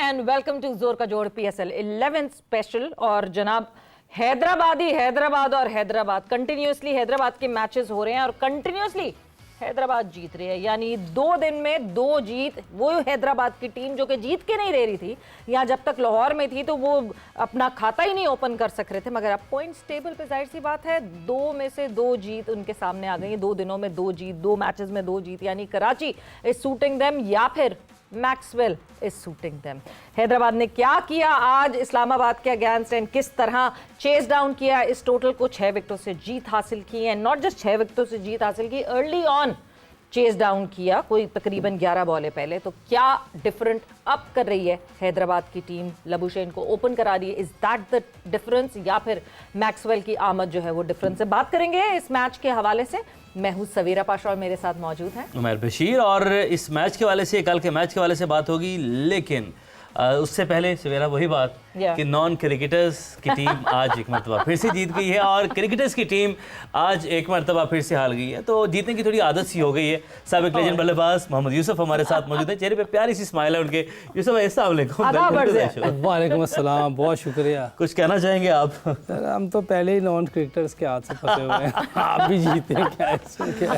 And welcome to Jor का जोड़ PSL 11 special. और जनाब हैदराबाद और हैदराबाद कंटिन्यूसली हैदराबाद के मैचेस हो रहे हैं और कंटिन्यूसली हैदराबाद जीत रही है, यानी 2 दिन में 2 जीत। वो हैदराबाद की टीम जो कि जीत के नहीं दे रही थी, यहाँ जब तक लाहौर में थी तो वो अपना खाता ही नहीं ओपन कर सक रहे थे, मगर अब पॉइंट्स टेबल पे जाहिर सी बात है 2 में से 2 जीत उनके सामने आ गई। 2 दिनों में 2 जीत, 2 मैचेस में 2 जीत, यानी कराची इज सूटिंग देम या फिर Maxwell is suiting them. Hyderabad ने क्या किया आज इस्लामाबाद के अगेंस्ट एंड किस तरह चेस डाउन किया, इस टोटल को 6 विकेटों से जीत हासिल की है। नॉट जस्ट 6 विकेटों से जीत हासिल की, अर्ली ऑन चेस डाउन किया, कोई तकरीबन 11 बॉलें पहले। तो क्या डिफरेंट अप कर रही है हैदराबाद की टीम, लबुशेन को ओपन करा रही है, इज दैट द डिफरेंस, या फिर मैक्सवेल की आमद जो है वो डिफरेंस है? बात करेंगे इस मैच के हवाले से। मैं हूं सवेरा पाशा और मेरे साथ मौजूद हैं उमर बशीर, और इस मैच के हवाले से, कल के मैच के हवाले से बात होगी, लेकिन उससे पहले सवेरा वही बात कि नॉन क्रिकेटर्स की टीम आज एक मरतबा फिर से जीत गई है और क्रिकेटर्स की टीम आज एक मरतबा फिर से हार गई है। तो जीतने की थोड़ी आदत सी हो गई है। साबिक लेजेंड बल्लेबाज मोहम्मद यूसुफ हमारे साथ मौजूद है, चेहरे पे प्यारी सी स्माइल है उनके। यूसुफ भाई अस्सलाम वालेकुम। वालेकुम अस्सलाम, बहुत शुक्रिया। कुछ कहना चाहेंगे आप? सर हम तो पहले ही नॉन क्रिकेटर्स के हाथ से फंसे हुए हैं। आप भी जीते हैं क्या?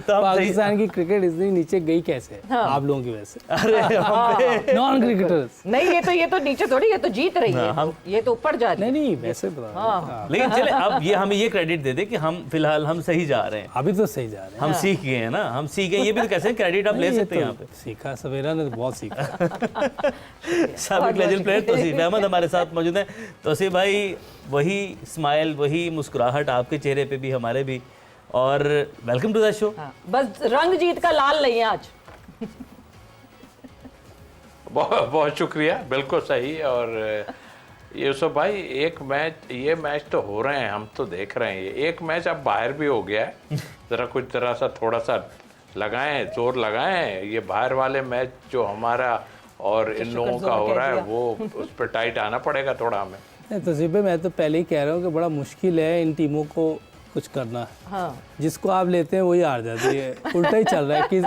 पाकिस्तान की क्रिकेट इतनी नीचे गई कैसे? आप लोगों की वजह से। अरे नॉन क्रिकेटर्स नहीं, ये तो नीचे थोड़ी, ये तो जीत रही है, ये तो ऊपर जा रही है। नहीं वैसे बता। लेकिन चले अब ये हमें ये क्रेडिट दे दे कि हम फिलहाल हम सही जा रहे हैं, अभी तो सही जा रहे हैं। हम सीख गए हैं ना, हम सीख गए। ये भी तो कैसे क्रेडिट आप ले सकते हैं यहाँ पे। सीखा सवेरा ने बहुत सीखा। साबिक लेजेंड प्लेयर तौसीफ अहमद हमारे साथ मौजूद हैं। तौसीफ भाई, वही स्माइल, वही मुस्कुराहट आपके चेहरे पे भी, हमारे भी, और वेलकम टू द शो। बस रंग जीत का लाल नहीं है आज। बहुत बहुत शुक्रिया, बिल्कुल सही। और यूसुफ भाई, ये मैच तो हो रहे हैं, हम तो देख रहे हैं। ये एक मैच अब बाहर भी हो गया है, ज़रा कुछ ज़रा सा थोड़ा सा लगाएं, जोर लगाएं। ये बाहर वाले मैच जो हमारा और इन लोगों का हो रहा है, वो उस पर टाइट आना पड़ेगा थोड़ा हमें। नहीं तौसीफ भाई, मैं तो पहले ही कह रहा हूँ कि बड़ा मुश्किल है इन टीमों को कुछ करना। हाँ। जिसको आप लेते हैं वही हार जाती है। उल्टा ही चल रहा है कि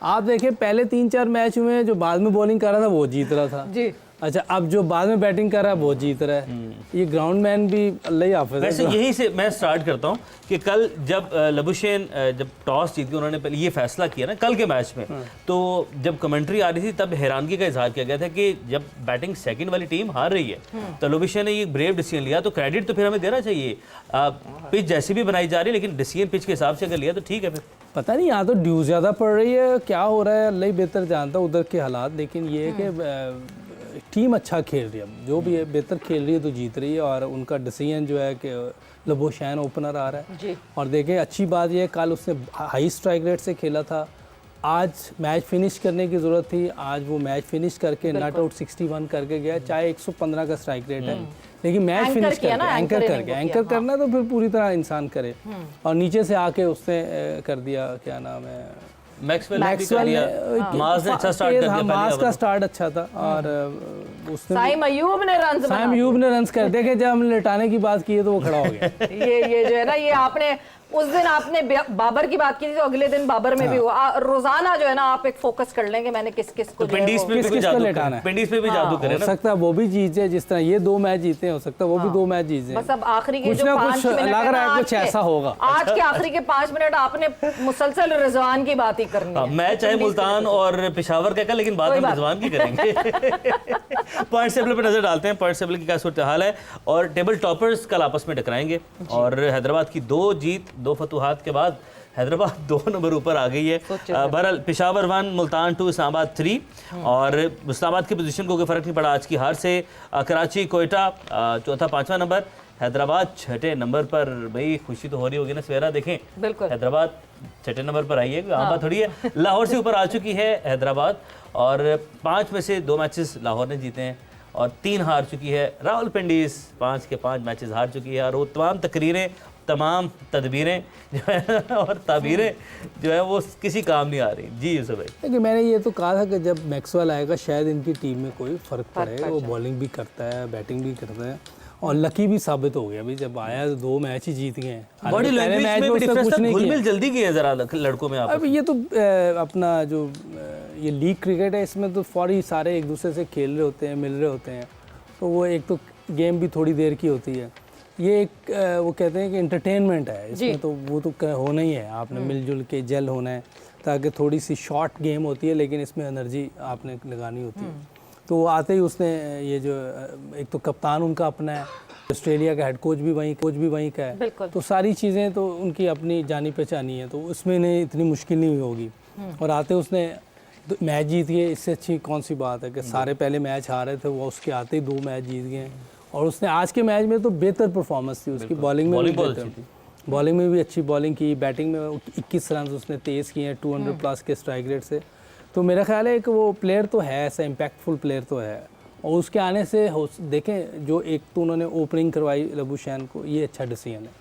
आप देखिए पहले 3-4 मैच हुए, जो बाद में बॉलिंग कर रहा था वो जीत रहा था जी। अच्छा, अब जो बाद में बैटिंग कर रहा है वो जीत रहा है। ये ग्राउंड मैन भी अल्लाह ही हाफ़िज़ है। वैसे यहीं से मैं स्टार्ट करता हूँ कि कल जब लबुशेन जब टॉस जीत के उन्होंने पहले ये फैसला किया ना कल के मैच में, तो जब कमेंट्री आ रही थी तब हैरानगी का इजहार किया गया था कि जब बैटिंग सेकंड वाली टीम हार रही है तो लबुशेन ने ये ब्रेव डिसीजन लिया। तो क्रेडिट तो फिर हमें देना चाहिए। पिच जैसी भी बनाई जा रही है, लेकिन डिसीजन पिच के हिसाब से अगर लिया तो ठीक है। फिर पता नहीं, यहाँ तो ड्यू ज़्यादा पड़ रही है, क्या हो रहा है अल्लाह ही बेहतर जानता है उधर के हालात। लेकिन ये है कि टीम अच्छा खेल रही है, जो भी है बेहतर खेल रही है तो जीत रही है। और उनका डिसीजन जो है कि लबुशेन ओपनर आ रहा है जी। और देखें अच्छी बात यह है, कल उसने हाई स्ट्राइक रेट से खेला था, आज मैच फिनिश करने की ज़रूरत थी, आज वो मैच फिनिश करके नॉट आउट 61 करके गया। चाहे 115 का स्ट्राइक रेट है, लेकिन मैच फिनिश करके एंकर करना तो फिर पूरी तरह इंसान करे। और नीचे से आके उसने कर दिया, क्या नाम है, मैक्सवेल ने अच्छा स्टार्ट कर दिया। मास का स्टार्ट अच्छा था और उसने साइम अयूब ने रन्स कर देखे। जब हमने लटाने की बात की है तो वो खड़ा हो गया। ये जो है ना, ये आपने उस दिन आपने बाबर की बात की थी तो अगले दिन बाबर में भी हुआ। रोजाना जो है ना आप एक फोकस कर लेंगे मैंने किस किस को पिंडीज पे भी जादू करें ना। हो सकता है वो भी जीते, जिस तरह ये 2 मैच जीते हैं, हो सकता है वो भी 2 मैच जीते। बस अब आखिरी के जो 5 मिनट लग रहा है कुछ ऐसा होगा। आज के आखिरी के 5 मिनट आपने मुसलसल रिजवान की बात ही करनी है। मैं चाहे मुल्तान और पेशावर का, लेकिन बाद में रिजवान की करेंगे। पॉइंट टेबल पर नजर डालते हैं, पॉइंट टेबल की क्या सूरत हाल है। और टेबल टॉपर्स कल आपस में टकराएंगे और हैदराबाद की 2 जीत 2 फतुहात के बाद हैदराबाद 2 नंबर ऊपर आ गई है। बहरहाल पेशावर 1, मुल्तान 2, इस्लामाबाद 3। और इस्लामाबाद की पोजीशन को कोई फर्क नहीं पड़ा आज की हार से। कराची, कोयटा चौथा 5वां नंबर, हैदराबाद 6ठे नंबर पर। भाई खुशी तो हो रही होगी ना सवेरा, देखें हैदराबाद 6ठे नंबर पर आई है, बात थोड़ी है। लाहौर से ऊपर आ चुकी है हैदराबाद और 5 में से 2 मैचेस लाहौर ने जीते हैं और 3 हार चुकी है रावलपिंडीज। 5 के 5 मैचेस हार चुकी है और वो तमाम तकरीरें, तमाम तदबीरें जो है और ताबीरें जो है वो किसी काम नहीं आ रही। जी यूसुफ भाई, देखिए मैंने ये तो कहा था कि जब मैक्सवेल आएगा शायद इनकी टीम में कोई फ़र्क पड़े। वो बॉलिंग भी करता है, बैटिंग भी करता है और लकी भी साबित हो गया। अभी जब आया तो 2 मैच ही जीत गए हैं। बॉडी लैंग्वेज में भी डिफरेंस था, घुल-मिल जल्दी किया जरा लड़कों में। आप अब ये तो अपना जो ये लीग क्रिकेट है, इसमें तो फौरी सारे एक दूसरे से खेल रहे होते हैं, मिल रहे होते हैं, तो वो एक तो गेम भी थोड़ी देर की होती है। ये एक वो कहते हैं कि इंटरटेनमेंट है इसमें, तो वो तो होना ही है, आपने मिलजुल के जेल होना है, ताकि थोड़ी सी शॉर्ट गेम होती है लेकिन इसमें एनर्जी आपने लगानी होती है। तो आते ही उसने ये जो एक तो कप्तान उनका अपना है, ऑस्ट्रेलिया का हेड कोच भी वहीं का है, तो सारी चीज़ें तो उनकी अपनी जानी पहचानी है, तो उसमें नहीं इतनी मुश्किल नहीं हुई होगी। और आते उसने मैच जीत गए, इससे अच्छी कौन सी बात है कि सारे पहले मैच हार रहे थे, वो उसके आते ही 2 मैच जीत गए। और उसने आज के मैच में तो बेहतर परफॉर्मेंस थी उसकी, बॉलिंग में भी बेहतर थी, बॉलिंग में भी अच्छी बॉलिंग की, बैटिंग में 21 रन उसने तेज़ किए हैं 200 प्लस के स्ट्राइक रेट से। तो मेरा ख्याल है कि वो प्लेयर तो है, ऐसा इम्पैक्टफुल प्लेयर तो है। और उसके आने से देखें जो एक तो उन्होंने ओपनिंग करवाई लबुशैन को, ये अच्छा डिसीजन है।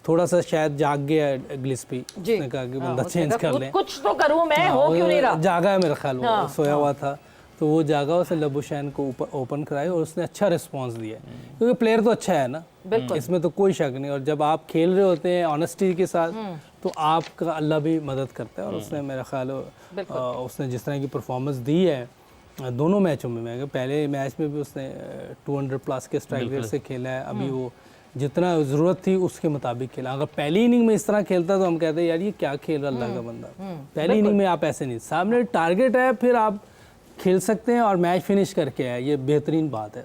थोड़ा सा शायद जाग गया गिलिस्पी, उसने कहा कि बंदा चेंज कर लें, कुछ तो करूं मैं, हो क्यों नहीं रहा, जागा है मेरा ख्याल, वो सोया हुआ था, तो वो जागा, उसने लबुशैन को ओपन कराई और उसने अच्छा रिस्पांस दिया, क्योंकि प्लेयर तो अच्छा है ना, इसमें तो कोई शक नहीं। और जब आप खेल रहे होते हैं ऑनेस्टी के साथ, तो आपका अल्लाह भी मदद करता है। और उसने मेरा ख्याल उसने जिस तरह की परफॉर्मेंस दी है दोनों मैचों में, पहले मैच में भी उसने 200 प्लस के स्ट्राइक रेट से खेला है, अभी वो जितना ज़रूरत थी उसके मुताबिक खेला। अगर पहली इनिंग में इस तरह खेलता तो हम कहते हैं यार ये क्या खेल रहा अल्लाह का बंदा। पहली इनिंग में आप ऐसे नहीं, सामने टारगेट है, फिर आप खेल सकते हैं और मैच फिनिश करके आए, ये बेहतरीन बात है,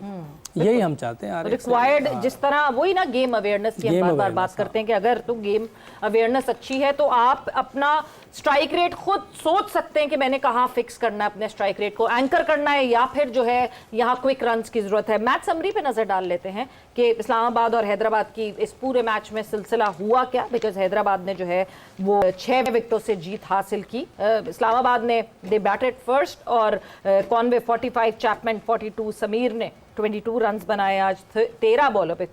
यही हम चाहते हैं। रिक्वायर्ड जिस तरह वही ना गेम अवेयरनेस की हम बार बात करते हैं कि अगर तो गेम अवेयरनेस अच्छी है तो आप अपना स्ट्राइक रेट खुद सोच सकते हैं कि मैंने कहाँ फिक्स करना है, अपने स्ट्राइक रेट को एंकर करना है या फिर जो है यहाँ क्विक रन्स की जरूरत है। मैच समरी पे नजर डाल लेते हैं कि इस्लामाबाद और हैदराबाद की इस पूरे मैच में सिलसिला हुआ क्या, बिकॉज हैदराबाद ने जो है वो 6 विकेटों से जीत हासिल की। इस्लामाबाद ने दे बैटेड फर्स्ट और कॉनवे 45, चैपमैन 42, समीर ने 22 रन्स बनाए। आज 13 बॉलों पे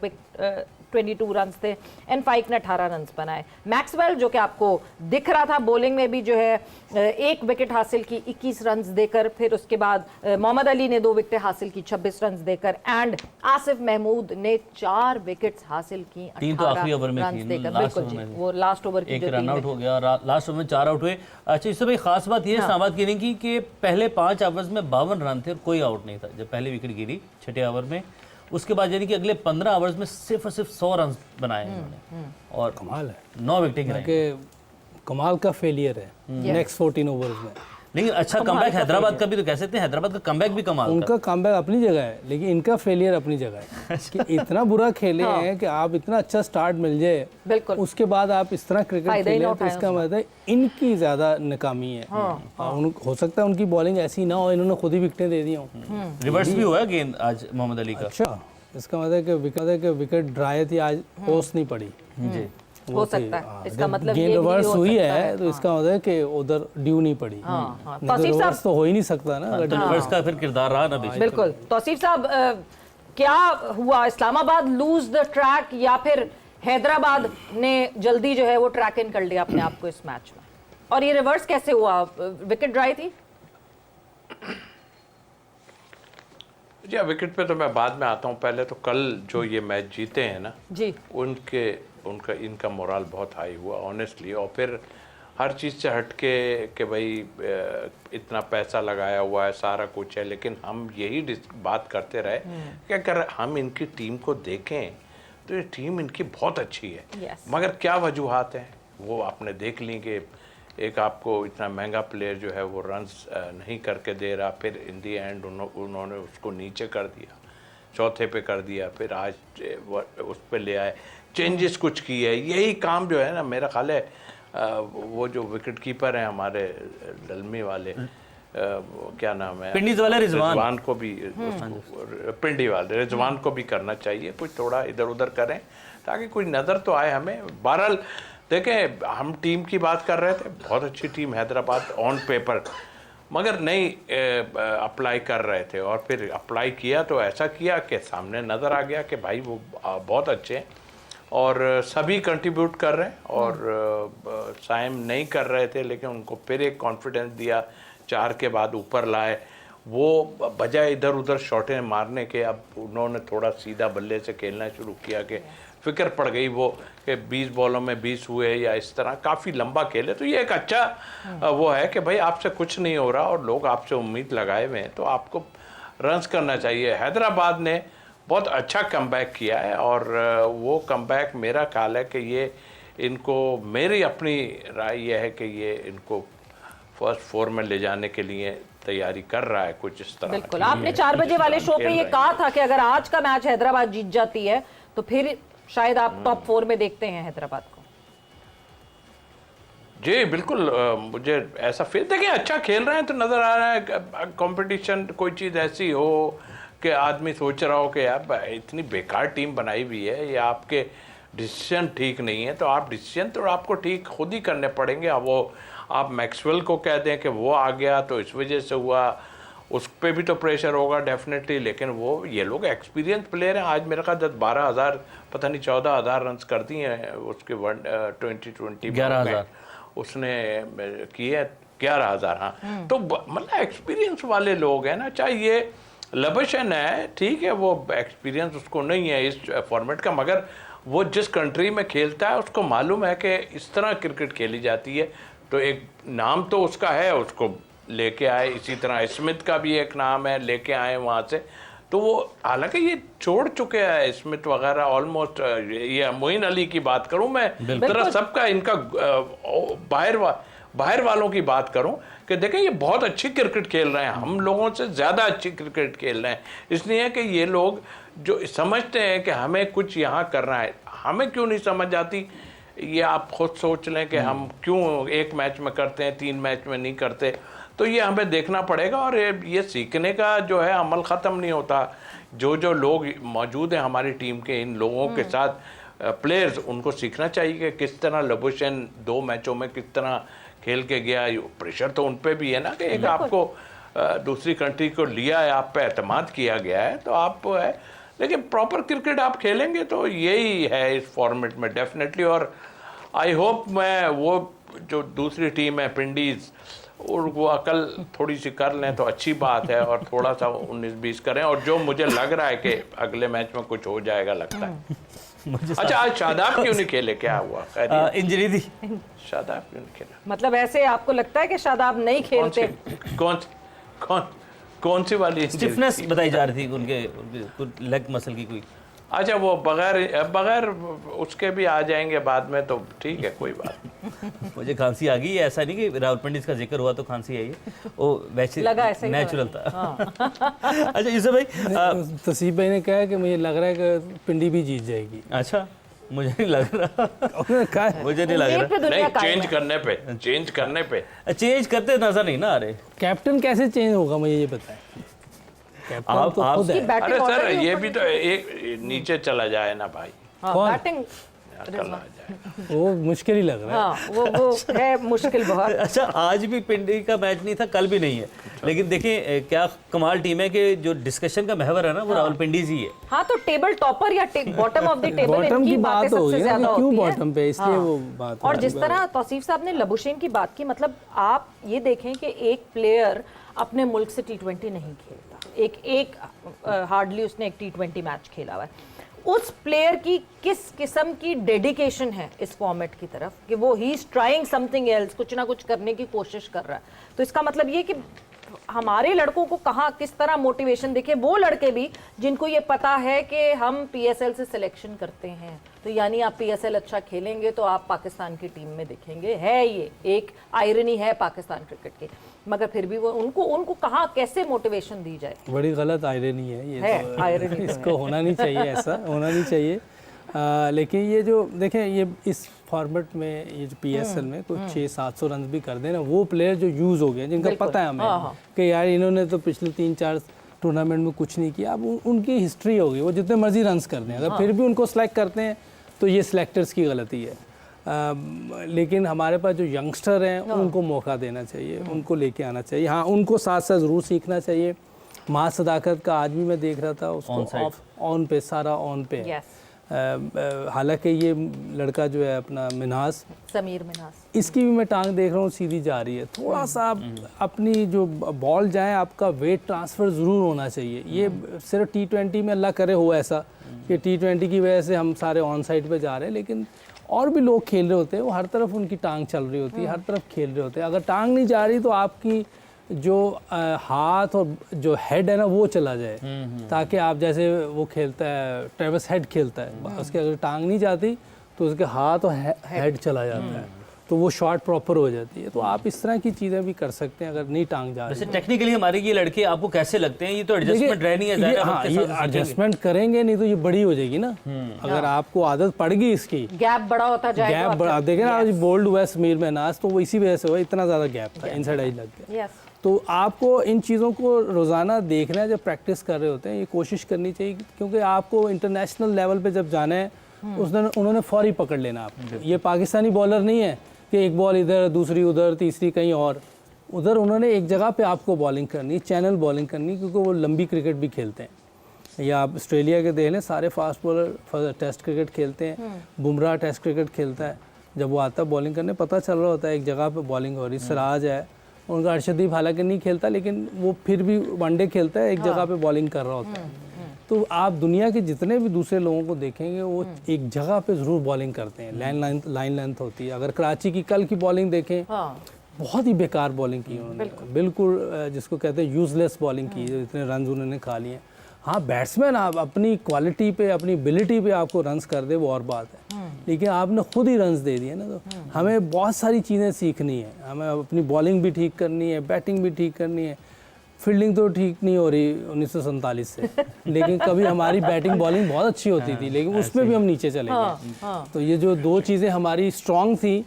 22 रन्स थे, एन फाइक ने 18 रन्स बनाए। मैक्सवेल जो कि आपको दिख रहा था बॉलिंग में भी जो है 1 विकेट हासिल की 21 रन्स देकर, फिर उसके बाद मोहम्मद अली ने 2 विकेट हासिल की 26 रन्स देकर, एंड आसिफ महमूद ने 4 विकेट्स हासिल की 18 रन्स देकर। बिल्कुल जी, वो लास्ट ओवर की एक रन आउट हो गया, लास्ट ओवर में 4 आउट हुए। अच्छा, इससे भाई खास बात ये है इस्लामाबाद की इनिंग की कि पहले 5 ओवर्स में 52 रन थे और कोई आउट नहीं था जब पहली विकेट गिरी 6ठे ओवर में। उसके बाद यानी कि अगले 15 ओवर्स में सिर्फ और सिर्फ 100 रन बनाए इन्होंने, और कमाल है, 9 विकेटें गिराई, कमाल का फेलियर है नेक्स्ट 14 ओवर्स में। लेकिन अच्छा कमबैक हैदराबाद का भी तो कह सकते हैं, हैदराबाद का कमबैक भी कमाल उनका कमबैक अपनी जगह है, लेकिन इनका फेलियर अपनी जगह है कि इतना बुरा खेले हैं कि आप इतना अच्छा स्टार्ट मिल जाए, उसके बाद आप इस तरह क्रिकेट खेलें, तो इसका मतलब इनकी ज़्यादा नाकामी है। हो सकता है उनकी बॉलिंग ऐसी ना हो, इन्होंने खुद ही विकेटें दे दी हों। रिवर्स भी हुआ गेंद आज मोहम्मद अली का। अच्छा, इसका मतलब कि विकेट ड्राई थी, आज पोस्ट नहीं पड़ी जी, हो सकता है, इसका मतलब गेंद रिवर्स हुई है तो इसका मतलब है कि उधर ड्यू नहीं पड़ी। रिवर्स तो हो ही नहीं सकता ना, रिवर्स का फिर किरदार रहा ना। बिल्कुल। तौसीफ साहब, क्या हुआ, इस्लामाबाद लूज द ट्रैक या फिर हैदराबाद ने जल्दी जो है वो ट्रैक इन कर लिया अपने आप को इस मैच में, और ये रिवर्स कैसे हुआ, विकेट ड्राई थी? जी, विकेट पे तो मैं बाद में आता हूँ, पहले तो कल जो ये मैच जीते हैं ना जी, उनका इनका मोरल बहुत हाई हुआ ऑनेस्टली। और फिर हर चीज़ से हट के कि भाई इतना पैसा लगाया हुआ है, सारा कुछ है, लेकिन हम यही बात करते रहे कि अगर हम इनकी टीम को देखें तो ये टीम इनकी बहुत अच्छी है, मगर क्या वजूहात हैं वो आपने देख ली कि एक आपको इतना महंगा प्लेयर जो है वो रन्स नहीं करके दे रहा, फिर इन दी एंड उन्होंने उसको नीचे कर दिया, चौथे पे कर दिया, फिर आज उस पे ले आए, चेंजेस कुछ किए। यही काम जो है ना, मेरा ख्याल है वो जो विकेट कीपर हैं हमारे दलमी वाले, क्या नाम है, पिंडीज वाले रिजवान को भी, पिंडी वाले रिजवान को भी करना चाहिए, कुछ थोड़ा इधर उधर करें ताकि कोई नज़र तो आए हमें। बहरहाल देखें, हम टीम की बात कर रहे थे, बहुत अच्छी टीम हैदराबाद ऑन पेपर, मगर नहीं अप्लाई कर रहे थे, और फिर अप्लाई किया तो ऐसा किया कि सामने नज़र आ गया कि भाई वो बहुत अच्छे हैं और सभी कंट्रीब्यूट कर रहे हैं। और साइम नहीं कर रहे थे, लेकिन उनको फिर एक कॉन्फिडेंस दिया, 4 के बाद ऊपर लाए। वो बजाय इधर उधर शॉटें मारने के, अब उन्होंने थोड़ा सीधा बल्ले से खेलना शुरू किया कि फिक्र पड़ गई वो कि 20 बॉलों में 20 हुए या इस तरह काफ़ी लंबा खेले, तो ये एक अच्छा वो है कि भाई आपसे कुछ नहीं हो रहा और लोग आपसे उम्मीद लगाए हुए हैं, तो आपको रन्स करना चाहिए। हैदराबाद ने बहुत अच्छा कमबैक किया है और वो कमबैक मेरा ख्याल है कि ये इनको, मेरी अपनी राय ये है कि ये इनको फर्स्ट 4 में ले जाने के लिए तैयारी कर रहा है कुछ इस तरह। बिल्कुल, आपने 4 बजे वाले शो पे ये कहा था कि अगर आज का मैच हैदराबाद जीत जाती है तो फिर शायद आप टॉप 4 में देखते हैं हैदराबाद को। जी बिल्कुल, मुझे ऐसा फील, देखिए अच्छा खेल रहे हैं तो नज़र आ रहा है। कंपटीशन कोई चीज़ ऐसी हो कि आदमी सोच रहा हो कि यार इतनी बेकार टीम बनाई हुई है या आपके डिसीजन ठीक नहीं है, तो आप डिसीजन तो आपको ठीक खुद ही करने पड़ेंगे। अब वो आप मैक्सवेल को कह दें कि वो आ गया तो इस वजह से हुआ, उस पर भी तो प्रेशर होगा डेफिनेटली, लेकिन वो ये लोग एक्सपीरियंस प्लेयर हैं। आज मेरे ख्याल 12,000 पता नहीं 14,000 रन कर दिए हैं उसके 2020 11,000 उसने किए, 11,000। हाँ, तो मतलब एक्सपीरियंस वाले लोग हैं ना। चाहे ये लबशन है, ठीक है, वो एक्सपीरियंस उसको नहीं है इस फॉर्मेट का, मगर वो जिस कंट्री में खेलता है उसको मालूम है कि इस तरह क्रिकेट खेली जाती है, तो एक नाम तो उसका है, उसको लेके आए। इसी तरह स्मिथ का भी एक नाम है, लेके आए वहाँ से। तो वो हालांकि ये छोड़ चुके हैं स्मिथ वगैरह ऑलमोस्ट, ये मोइन अली की बात करूं मैं, तरह सबका इनका बाहर वालों की बात करूं कि देखें ये बहुत अच्छी क्रिकेट खेल रहे हैं, हम लोगों से ज़्यादा अच्छी क्रिकेट खेल रहे हैं। इसलिए कि ये लोग जो समझते हैं कि हमें कुछ यहाँ करना है, हमें क्यों नहीं समझ आती, ये आप खुद सोच लें कि हम क्यों एक मैच में करते हैं 3 मैच में नहीं करते। तो ये हमें देखना पड़ेगा और ये सीखने का जो है अमल ख़त्म नहीं होता। जो जो लोग मौजूद हैं हमारी टीम के, इन लोगों के साथ प्लेयर्स, उनको सीखना चाहिए कि किस तरह लबुशन 2 मैचों में किस तरह खेल के गया। प्रेशर तो उन पे भी है ना कि एक आपको दूसरी कंट्री को लिया है, आप पे एतमाद किया गया है, तो आप है, लेकिन प्रॉपर क्रिकेट आप खेलेंगे तो यही है इस फॉर्मेट में डेफिनेटली। और आई होप मैं वो जो दूसरी टीम है विंडीज़, और वो अकल थोड़ी सी कर लें तो अच्छी बात है, और थोड़ा सा 19-20 करें, और जो मुझे लग रहा है कि अगले मैच में कुछ हो जाएगा लगता है। अच्छा, आज शादाब क्यों नहीं खेले, क्या हुआ? इंजरी थी। शादाब क्यों नहीं खेला? मतलब ऐसे आपको लगता है कि शादाब नहीं खेलते? कौन सी वाली स्टिफनेस बताई जा रही थी उनके लेग मसल की कोई। अच्छा, वो बगैर उसके भी आ जाएंगे बाद में, तो ठीक है, कोई बात नहीं। मुझे खांसी आ गई, ऐसा नहीं कि रावलपिंडी का जिक्र हुआ तो खांसी आई है, वो वैसे लगा ऐसे नेचुरल था। अच्छा यूसुफ भाई, तसीब भाई ने कहा कि मुझे लग रहा है कि पिंडी भी जीत जाएगी। अच्छा, मुझे नहीं लग रहा। कहा मुझे नहीं लग रहा। नहीं, चेंज करने पे चेंज करते नजर नहीं ना आ रहे। कैप्टन कैसे चेंज होगा, मुझे ये बताएं। आप खुद है। अरे सर, ये भी तो एक नीचे चला जाए ना भाई, बैटिंग कल आ जाए, वो मुश्किल ही लग रहा है। हाँ, वो है मुश्किल बहुत। अच्छा, आज भी पिंडी का मैच नहीं था, कल भी नहीं है, लेकिन देखें क्या कमाल टीम है कि जो डिस्कशन का महवर है ना वो रावलपिंडी ही है। हाँ, तो टेबल टॉपर या bottom of the table, bottom इनकी की बातें बात हो सबसे गई ज्यादा ना, क्यों होती हैं। बॉटम पे, इसलिए वो बात। और जिस तरह तौसीफ साहब ने लबुशेन की बात की, मतलब आप ये देखें कि एक प्लेयर अपने मुल्क से T20 नहीं खेलता, एक हार्डली उसने एक T20 मैच खेला हुआ है। उस प्लेयर की किस किस्म की डेडिकेशन है इस फॉर्मेट की तरफ कि वो he is trying something else, कुछ ना कुछ करने की कोशिश कर रहा है। तो इसका मतलब ये कि हमारे लड़कों को कहाँ किस तरह मोटिवेशन दिखे, वो लड़के भी जिनको ये पता है कि हम PSL से सिलेक्शन करते हैं, तो यानी आप PSL अच्छा खेलेंगे तो आप पाकिस्तान की टीम में दिखेंगे। है ये एक आयरनी है पाकिस्तान क्रिकेट की, मगर फिर भी वो उनको कहाँ कैसे मोटिवेशन दी जाए। बड़ी गलत आयरनी है ये, है, तो आयरनी तो इसको होना नहीं चाहिए, ऐसा होना नहीं चाहिए। लेकिन ये जो देखें, ये इस फॉर्मेट में ये जो PSL में कुछ 600-700 रन भी कर दें ना, वो प्लेयर जो यूज़ हो गए, जिनका पता है हमें कि यार इन्होंने तो पिछले 3-4 टूर्नामेंट में कुछ नहीं किया, अब उनकी हिस्ट्री हो गई, वो जितने मर्जी रन्स कर दें, अगर फिर भी उनको सेलेक्ट करते हैं तो ये सिलेक्टर्स की गलती है। लेकिन हमारे पास जो यंगस्टर हैं उनको मौका देना चाहिए, उनको लेके आना चाहिए। हाँ, उनको साथ साथ ज़रूर सीखना चाहिए। माँ सदाकत का आज भी मैं देख रहा था, उसको ऑन पे, सारा ऑन पे है। हालांकि ये लड़का जो है अपना मिन्हास, समीर मिन्हास, इसकी भी मैं टांग देख रहा हूँ, सीधी जा रही है। थोड़ा सा अपनी जो बॉल जाए, आपका वेट ट्रांसफ़र ज़रूर होना चाहिए। ये सिर्फ T20 में अल्लाह करे हो ऐसा कि T20 की वजह से हम सारे ऑन साइड पे जा रहे हैं, लेकिन और भी लोग खेल रहे होते हैं, वो हर तरफ उनकी टांग चल रही होती है, हर तरफ खेल रहे होते हैं। अगर टांग नहीं जा रही तो आपकी जो हाथ और जो हेड है ना वो चला जाए, ताकि आप जैसे वो खेलता है ट्रेविस हेड खेलता है, उसके अगर टांग नहीं जाती तो उसके हाथ और हेड चला जाता है, तो वो शॉट प्रॉपर हो जाती है। तो आप इस तरह की चीज़ें भी कर सकते हैं अगर नहीं टांग जा रही। वैसे टेक्निकली हमारे ये लड़के आपको कैसे लगते हैं? ये तो एडजस्टमेंट रह नहीं है, ये, हाँ, ये एडजस्टमेंट करेंगे नहीं तो ये बड़ी हो जाएगी ना। अगर आपको आदत पड़ गई इसकी, गैप बड़ा होता जाएगा, गैप बड़ा, देखें ना आज बोल्ड हुआ है समीर महनाज, तो वो इसी वजह से हुआ, इतना ज़्यादा गैप था, इनसाइड एज लग गया। तो आपको इन चीज़ों को रोज़ाना देखना है, जब प्रैक्टिस कर रहे होते हैं ये कोशिश करनी चाहिए, क्योंकि आपको इंटरनेशनल लेवल पे जब जाना है उन्होंने फौरी पकड़ लेना आपको। ये पाकिस्तानी बॉलर नहीं है कि एक बॉल इधर, दूसरी उधर, तीसरी कहीं और, उधर उन्होंने एक जगह पे आपको बॉलिंग करनी, चैनल बॉलिंग करनी, क्योंकि वो लंबी क्रिकेट भी खेलते हैं। या आप ऑस्ट्रेलिया के देख लें, सारे फास्ट बॉलर टेस्ट क्रिकेट खेलते हैं, बुमराह टेस्ट क्रिकेट खेलता है, जब वो आता है बॉलिंग करने पता चल रहा होता है एक जगह पे बॉलिंग हो रही। सिराज है, उनका अर्शदीप हालांकि नहीं खेलता, लेकिन वो फिर भी वनडे खेलता है, एक जगह पे बॉलिंग कर रहा होता है। तो आप दुनिया के जितने भी दूसरे लोगों को देखेंगे वो एक जगह पे ज़रूर बॉलिंग करते हैं, लाइन लेंथ होती है। अगर कराची की कल की बॉलिंग देखें, बहुत ही बेकार बॉलिंग की उन्होंने, बिल्कुल जिसको कहते हैं यूजलेस बॉलिंग की, इतने रन उन्होंने खा लिए। हाँ, बैट्समैन आप अपनी क्वालिटी पे, अपनी एबिलिटी पे आपको रन्स कर दे वो और बात है, लेकिन आपने खुद ही रन्स दे दिए ना। तो हमें बहुत सारी चीज़ें सीखनी है, हमें अपनी बॉलिंग भी ठीक करनी है, बैटिंग भी ठीक करनी है। फील्डिंग तो ठीक नहीं हो रही 1947 से, लेकिन कभी हमारी बैटिंग बॉलिंग बहुत अच्छी होती थी, लेकिन उसमें भी हम नीचे चले गए। तो ये जो दो चीज़ें हमारी स्ट्रॉन्ग थी,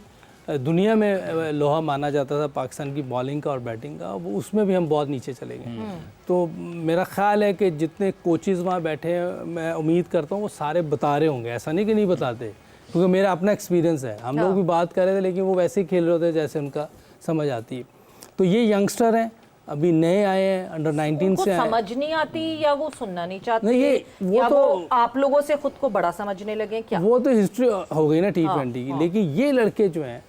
दुनिया में लोहा माना जाता था पाकिस्तान की बॉलिंग का और बैटिंग का, वो उसमें भी हम बहुत नीचे चले गए। तो मेरा ख्याल है कि जितने कोचेज़ वहाँ बैठे हैं, मैं उम्मीद करता हूँ वो सारे बता रहे होंगे, ऐसा नहीं कि नहीं बताते, क्योंकि मेरा अपना एक्सपीरियंस है। हम लोग भी बात कर रहे थे, लेकिन वो वैसे ही खेल रहे होते जैसे उनका समझ आती है। तो ये यंगस्टर हैं, अभी नए आए हैं, अंडर 19 से आए। समझ नहीं आती या वो सुनना नहीं चाहते? नहीं, ये वो या तो वो आप लोगों से खुद को बड़ा समझने लगे क्या? वो तो हिस्ट्री हो गई ना T20 की। लेकिन ये लड़के जो हैं,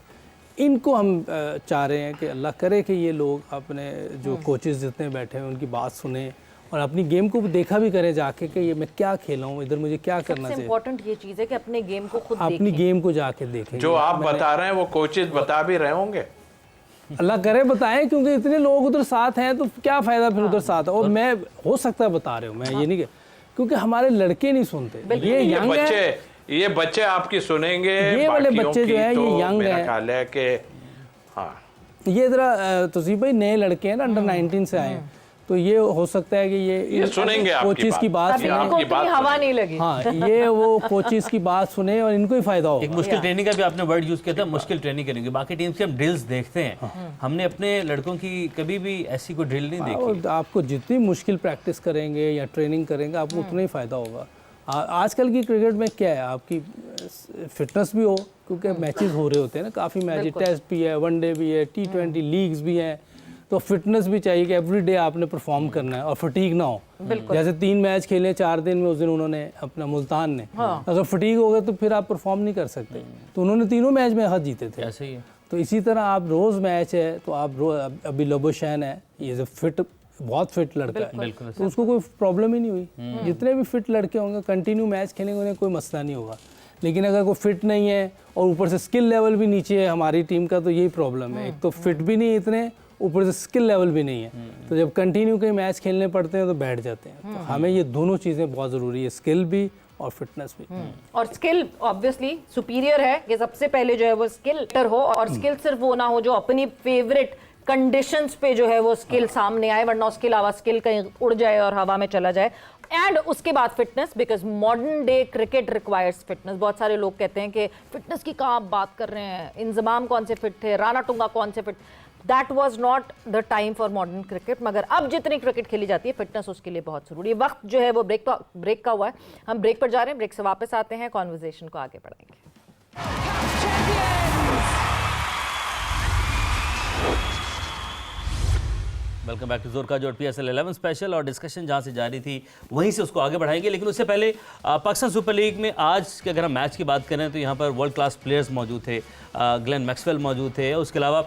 इनको हम चाह रहे हैं कि अल्लाह करे कि ये लोग अपने जो कोचेस जितने बैठे हैं उनकी बात सुने और अपनी गेम को देखा भी करें जाके कि ये मैं क्या खेला हूँ, इधर मुझे क्या करना चाहिए। इम्पोर्टेंट ये चीज़ है कि अपने गेम को खुद अपनी गेम को जाके देखें। जो आप बता रहे हैं वो कोचेस बता भी रहे होंगे, अल्लाह करे बताएं, क्योंकि इतने लोग उधर साथ हैं तो क्या फ़ायदा फिर उधर साथ है। और मैं हो सकता है बता रहे हूँ, मैं ये नहीं कि, क्योंकि हमारे लड़के नहीं सुनते, ये यंग बच्चे, ये बच्चे आपकी सुनेंगे, ये वाले बच्चे जो हैं ये यंग मेरा ख्याल है कि हाँ, ये ज़रा तोसीफ भाई नए लड़के हैं ना, अंडर 19 से आए हैं, तो ये हो सकता है कि ये सुनेंगे कोचेस की बात सुने, इनको उतनी हवा नहीं लगी। हाँ, ये वो कोचेस की बात सुने और इनको ही फायदा हो। एक मुश्किल ट्रेनिंग का भी आपने वर्ड यूज किया था, मुश्किल ट्रेनिंग करेंगे। बाकी टीम्स के हम ड्रिल्स देखते हैं, हमने अपने लड़कों की कभी भी ऐसी कोई ड्रिल नहीं देखी। और आपको जितनी मुश्किल प्रैक्टिस करेंगे या ट्रेनिंग करेंगे, आपको उतना ही फ़ायदा होगा। आजकल की क्रिकेट में क्या है, आपकी फिटनेस भी हो, क्योंकि मैचेस हो रहे होते हैं ना, काफ़ी मैच, टेस्ट भी है, वनडे भी है, T20 लीग्स भी हैं, तो फिटनेस भी चाहिए कि एवरीडे आपने परफॉर्म करना है और फटीग ना हो। जैसे 3 मैच खेले 4 दिन में, उस दिन उन्होंने अपना मुल्तान ने, अगर फटीग हो गए तो फिर आप परफॉर्म नहीं कर सकते। तो उन्होंने तीनों मैच में हाथ जीते थे। ऐसे ही है। तो इसी तरह आप रोज़ मैच है, तो आप अभी लोबोशैन है, ये फिट, बहुत फिट लड़का है, तो उसको कोई प्रॉब्लम ही नहीं हुई। जितने भी फिट लड़के होंगे कंटिन्यू मैच खेलेंगे, उन्हें कोई मसला नहीं होगा। लेकिन अगर कोई फिट नहीं है और ऊपर से स्किल लेवल भी नीचे है हमारी टीम का, तो यही प्रॉब्लम है। एक तो फिट भी नहीं इतने, ऊपर से स्किल लेवल भी नहीं है, तो जब कंटिन्यू कहीं मैच खेलने पड़ते हैं तो बैठ जाते हैं। तो हमें ये दोनों चीज़ें बहुत ज़रूरी है, स्किल भी और फिटनेस भी। और स्किल ऑब्वियसली सुपीरियर है कि सबसे पहले जो है वो स्किल हो, और स्किल सिर्फ वो ना हो जो अपनी फेवरेट कंडीशंस पे जो है वो स्किल सामने आए, वरना उसके अलावा स्किल कहीं उड़ जाए और हवा में चला जाए। एंड उसके बाद fitness, because modern day cricket requires fitness. बहुत सारे लोग कहते हैं कि फिटनेस की कहाँ आप बात कर रहे हैं, इंजमाम कौन से फिट थे, राणा टुंगा कौन से fit, that was not the time for modern cricket. मगर अब जितनी क्रिकेट खेली जाती है, फिटनेस उसके लिए बहुत जरूरी है। वक्त जो है वो ब्रेक का हुआ है, हम ब्रेक पर जा रहे हैं, ब्रेक से वापस आते हैं, कॉन्वर्जेशन को आगे बढ़ाएंगे। वेलकम बैक टू जोर का जोड़ PSL 11 स्पेशल। और डिस्कशन जहाँ से जारी थी वहीं से उसको आगे बढ़ाएंगे, लेकिन उससे पहले पाकिस्तान सुपर लीग में आज के अगर हम मैच की बात करें तो यहाँ पर वर्ल्ड क्लास प्लेयर्स मौजूद थे। ग्लेन मैक्सवेल मौजूद थे, उसके अलावा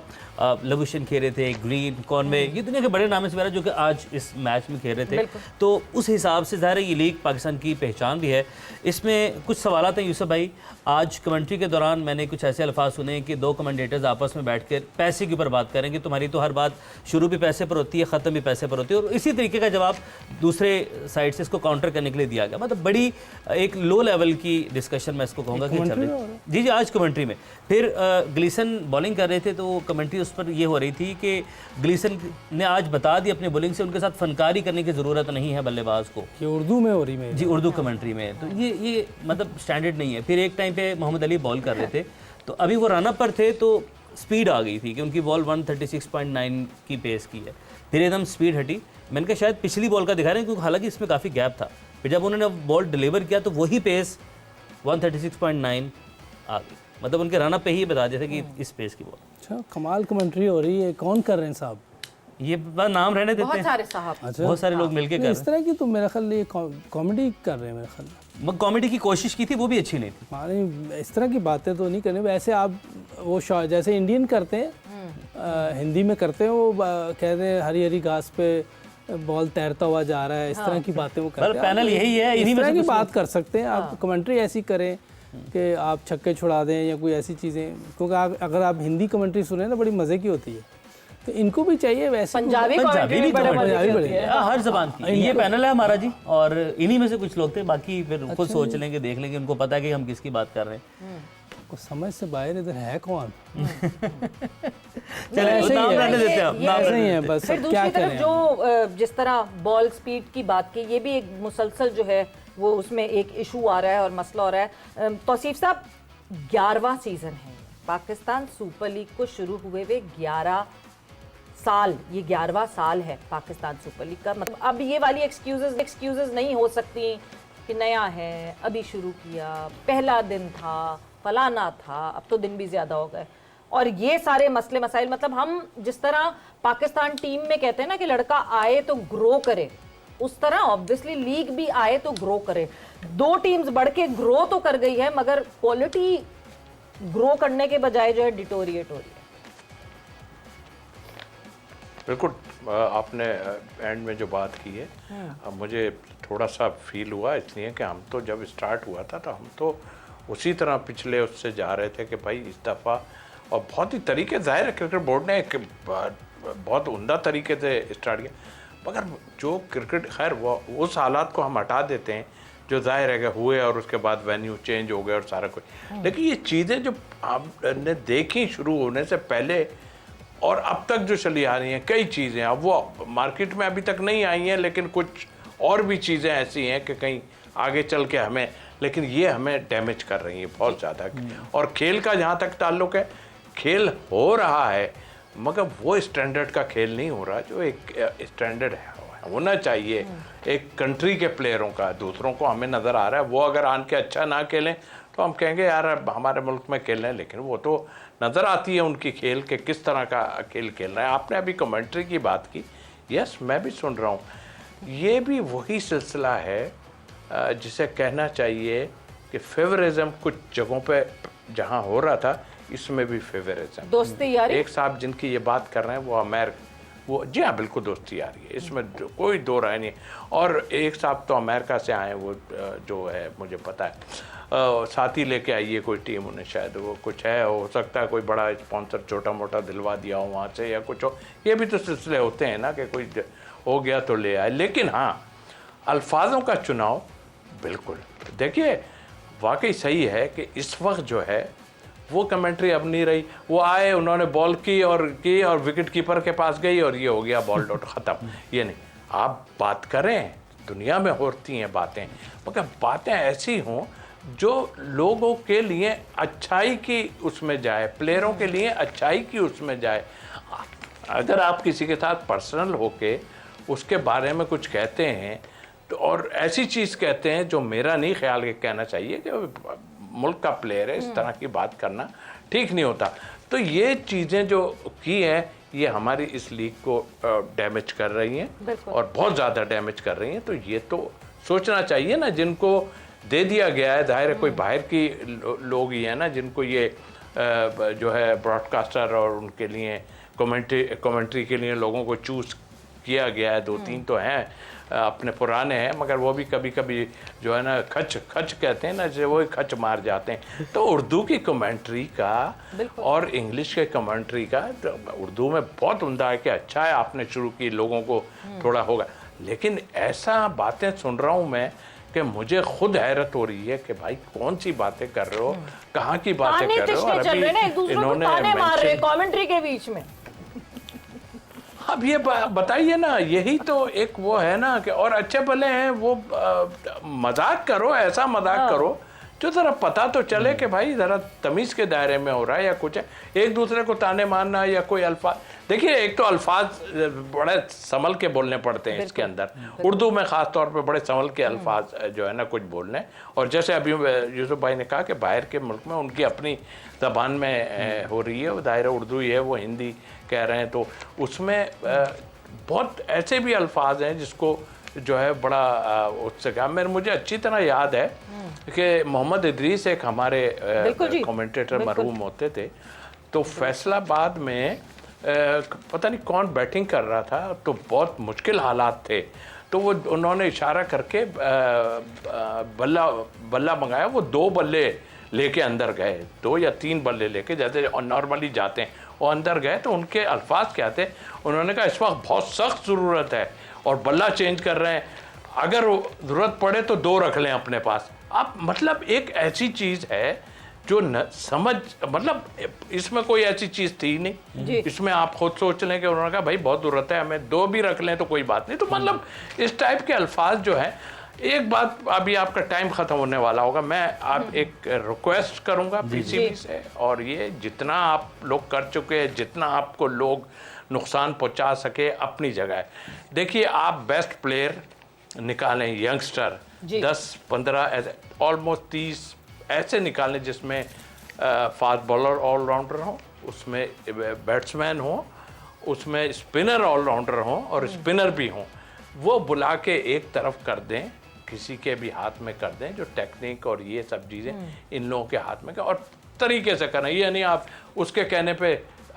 लबुशन खेल रहे थे, ग्रीन, कॉनवे, ये दुनिया के बड़े नाम से वगैरह जो कि आज इस मैच में खेल रहे थे। तो उस हिसाब से ज़ाहिर है ये लीग पाकिस्तान की पहचान भी है। इसमें कुछ सवालात हैं यूसुफ भाई। आज कमेंट्री के दौरान मैंने कुछ ऐसे अल्फाज सुने कि दो कमेंटेटर्स आपस में बैठकर पैसे के ऊपर बात करेंगे, तुम्हारी तो हर बात शुरू भी पैसे पर होती है, ख़त्म भी पैसे पर होती है, और इसी तरीके का जवाब दूसरे साइड से इसको काउंटर करने के लिए दिया गया। मतलब बड़ी एक लो लेवल की डिस्कशन मैं इसको कहूँगा कि चल रही। जी आज कमेंट्री में फिर ग्लीसन बॉलिंग कर रहे थे तो कमेंट्री उस पर ये हो रही थी कि ग्लीसन ने आज बता दी अपनी बॉलिंग से उनके साथ फनकारी करने की ज़रूरत नहीं है बल्लेबाज को। ये उर्दू में हो रही है जी, उर्दू कमेंट्री में। तो ये मतलब स्टैंडर्ड नहीं है। फिर एक टाइम पे मोहम्मद अली बॉल कर रहे थे तो अभी वो रन अप पर थे तो स्पीड आ गई थी कि उनकी बॉल 136.9 की पेस की है, फिर एकदम स्पीड हटी। मैंने कहा शायद पिछली बॉल का दिखा रहे हैं क्योंकि हालांकि इसमें काफ़ी गैप था। फिर जब उन्होंने बॉल डिलीवर किया तो वही पेस 136.9 आ गई। मतलब उनके रन अप पे ही बता दिया था कि इस पेस की बॉल। अच्छा, कमाल कमेंट्री हो रही है। कौन कर रहे हैं साहब? ये बस नाम रहने देते बहुत हैं, सारे साहब। अच्छा, बहुत सारे लोग मिलके कर इस तरह की तो मेरा ख्याल ये कॉमेडी कर रहे हैं मेरे ख्याल में। मैं कॉमेडी की कोशिश की थी, वो भी अच्छी नहीं थी। माने इस तरह की बातें तो नहीं करनी। वैसे आप वो जैसे इंडियन करते हैं, हिंदी में करते हैं, वो कहते हैं हरी हरी घास पे बॉल तैरता हुआ जा रहा है, इस तरह की बातें वो करते हैं। पैनल यही है, इस तरह की बात कर सकते हैं आप। कमेंट्री ऐसी करें कि आप छक्के छुड़ा दें या कोई ऐसी चीज़ें, क्योंकि अगर आप हिंदी कमेंट्री सुने ना बड़ी मज़े की होती है। तो इनको भी चाहिए वैसे पंजाबी भी कमेंट्री बड़े मजे की होती है। हर जबान की। ये पैनल है हमारा जी, और इन्हीं में से कुछ लोग थे, बाकी फिर खुद सोच लेंगे, देख लेंगे, उनको पता है कि हम किसकी बात कर रहे हैं। को समझ से बाहर इधर है कौन? चलिए ऐसे नाम ही रहने देते हैं, नाम ऐसे रहने ही है देते हैं। बस। फिर अब क्या दूसरी तरफ करें? जो जिस तरह बॉल स्पीड की बात की, ये भी एक मुसलसल जो है वो उसमें एक इशू आ रहा है और मसला हो रहा है। तौसीफ साहब, 11वां सीजन है पाकिस्तान सुपर लीग को शुरू हुए 11 साल, ये 11वां साल है पाकिस्तान सुपर लीग का। मतलब अब ये वाली एक्सक्यूजेस नहीं हो सकती कि नया है, अभी शुरू किया, पहला दिन था, फलाना था, अब तो दिन भी ज़्यादा हो गए, और ये सारे मसले मसाइल। मतलब हम जिस तरह पाकिस्तान टीम में कहते हैं ना कि लड़का आए तो ग्रो करे, उस तरह ऑब्वियसली लीग भी आए तो ग्रो करे। दो टीम्स बढ़ के ग्रो तो कर गई है, मगर क्वालिटी ग्रो करने के बजाय जो है डिटोरिएट हो रही है। बिल्कुल, आपने एंड में जो बात की है, अब मुझे थोड़ा सा फील हुआ इसलिए कि हम तो जब स्टार्ट हुआ था तो हम तो उसी तरह पिछले उससे जा रहे थे कि भाई इस दफ़ा, और बहुत ही तरीके, जाहिर है क्रिकेट बोर्ड ने एक बहुत उम्दा तरीके से स्टार्ट किया, मगर जो क्रिकेट, खैर वो उस हालात को हम हटा देते हैं जो जाहिर है कि हुए, और उसके बाद वेन्यू चेंज हो गए और सारा कुछ। लेकिन ये चीज़ें जो आपने देखी शुरू होने से पहले और अब तक जो चली आ रही हैं, कई चीज़ें अब वो मार्केट में अभी तक नहीं आई हैं, लेकिन कुछ और भी चीज़ें ऐसी हैं कि कहीं आगे चल के हमें, लेकिन ये हमें डैमेज कर रही है बहुत ज़्यादा। और खेल का जहाँ तक ताल्लुक़ है, खेल हो रहा है मगर वो स्टैंडर्ड का खेल नहीं हो रहा जो एक स्टैंडर्ड होना चाहिए एक कंट्री के प्लेयरों का। दूसरों को हमें नज़र आ रहा है वो अगर आन के अच्छा ना खेलें तो हम कहेंगे यार हमारे मुल्क में खेल रहे हैं, लेकिन वो तो नज़र आती है उनकी खेल के किस तरह का खेल खेल रहे हैं। आपने अभी कमेंट्री की बात की, यस मैं भी सुन रहा हूँ, ये भी वही सिलसिला है जिसे कहना चाहिए कि फेवरिज्म कुछ जगहों पे जहाँ हो रहा था, इसमें भी फेवरिज्म, दोस्ती यारी। एक साहब जिनकी ये बात कर रहे हैं वो वो जी हाँ बिल्कुल दोस्ती आ रही है, इसमें कोई दो राय नहीं। और एक साहब तो अमेरिका से आए, वो जो है मुझे पता है साथी लेके आई है कोई टीम, उन्हें शायद वो कुछ है, हो सकता है कोई बड़ा स्पॉन्सर छोटा मोटा दिलवा दिया हो वहाँ से या कुछ हो, ये भी तो सिलसिले होते हैं ना कि कोई हो गया तो ले आए। लेकिन हाँ, अल्फाजों का चुनाव बिल्कुल देखिए वाकई सही है कि इस वक्त जो है वो कमेंट्री अब नहीं रही। वो आए, उन्होंने बॉल की और विकेट कीपर के पास गई और ये हो गया बॉल डॉट ख़त्म। ये नहीं, आप बात करें, दुनिया में होती हैं बातें, मगर बातें ऐसी हों जो लोगों के लिए अच्छाई की उसमें जाए, प्लेयरों के लिए अच्छाई की उसमें जाए। अगर आप किसी के साथ पर्सनल होके उसके बारे में कुछ कहते हैं तो, और ऐसी चीज़ कहते हैं जो मेरा नहीं ख्याल के कहना चाहिए कि मुल्क का प्लेयर है, इस तरह की बात करना ठीक नहीं होता। तो ये चीज़ें जो की हैं ये हमारी इस लीग को डैमेज कर रही हैं और बहुत ज़्यादा डैमेज कर रही हैं। तो ये तो सोचना चाहिए ना, जिनको दे दिया गया है, जाहिर है कोई बाहर की लोग ही हैं ना जिनको ये जो है ब्रॉडकास्टर और उनके लिए कमेंट्री के लिए लोगों को चूज़ किया गया है। 2-3 तो हैं अपने पुराने हैं, मगर वो भी कभी कभी जो है ना खच कहते हैं ना, जो वो खच मार जाते हैं। तो उर्दू की कमेंट्री का और इंग्लिश के कमेंट्री का, तो उर्दू में बहुत उम्दा है कि अच्छा है आपने शुरू की, लोगों को थोड़ा होगा, लेकिन ऐसा बातें सुन रहा हूँ मैं कि मुझे खुद हैरत हो रही है कि भाई कौन सी बातें कर रहे हो, कहाँ की बातें कर रहे हो। और अभी इन्होंने कमेंट्री के बीच में अब ये बताइए ना, यही तो एक वो है ना कि और अच्छे भले हैं वो मजाक करो, ऐसा मजाक करो जो ज़रा पता तो चले कि भाई ज़रा तमीज़ के दायरे में हो रहा है या कुछ है। एक दूसरे को ताने मारना या कोई अल्फाज, देखिए एक तो अल्फाज बड़े संभल के बोलने पड़ते हैं इसके अंदर, उर्दू में ख़ास तौर पे बड़े संभल के अल्फाज जो है ना कुछ बोलने। और जैसे अभी यूसुफ भाई ने कहा कि बाहर के मुल्क में उनकी अपनी ज़बान में हो रही है, दायरा उर्दू ही है, वो हिंदी कह रहे हैं, तो उसमें बहुत ऐसे भी अल्फाज हैं जिसको जो है बड़ा उससे कहा। मुझे अच्छी तरह याद है कि मोहम्मद इदरीस एक हमारे कमेंटेटर मरहूम होते थे, तो फैसलाबाद में पता नहीं कौन बैटिंग कर रहा था, तो बहुत मुश्किल हालात थे, तो वो उन्होंने इशारा करके बल्ला मंगाया, वो 2 बल्ले लेके अंदर गए, 2 या 3 बल्ले लेके, जैसे नॉर्मली जाते हैं, वो अंदर गए। तो उनके अल्फाज क्या थे, उन्होंने कहा इस वक्त बहुत सख्त ज़रूरत है और बल्ला चेंज कर रहे हैं, अगर ज़रूरत पड़े तो 2 रख लें अपने पास। आप मतलब एक ऐसी चीज़ है जो मतलब इसमें कोई ऐसी चीज़ थी नहीं, इसमें आप खुद सोच लें कि उन्होंने कहा भाई बहुत ज़रूरत है, हमें 2 भी रख लें तो कोई बात नहीं। तो मतलब इस टाइप के अल्फाज जो है। एक बात, अभी आपका टाइम ख़त्म होने वाला होगा, मैं आप एक रिक्वेस्ट करूँगा पीसीबी से, और ये जितना आप लोग कर चुके हैं, जितना आपको लोग नुकसान पहुंचा सके अपनी जगह है। देखिए आप बेस्ट प्लेयर निकालें, यंगस्टर 10-15 ऐसे, ऑलमोस्ट 30 ऐसे निकालें जिसमें फास्ट बॉलर ऑलराउंडर हो, उसमें बैट्समैन हो, उसमें स्पिनर ऑलराउंडर हो और स्पिनर भी हों, वो बुला के एक तरफ कर दें, किसी के भी हाथ में कर दें, जो टेक्निक और ये सब चीज़ें इन लोगों के हाथ में कर, और तरीके से करें। ये नहीं आप उसके कहने पे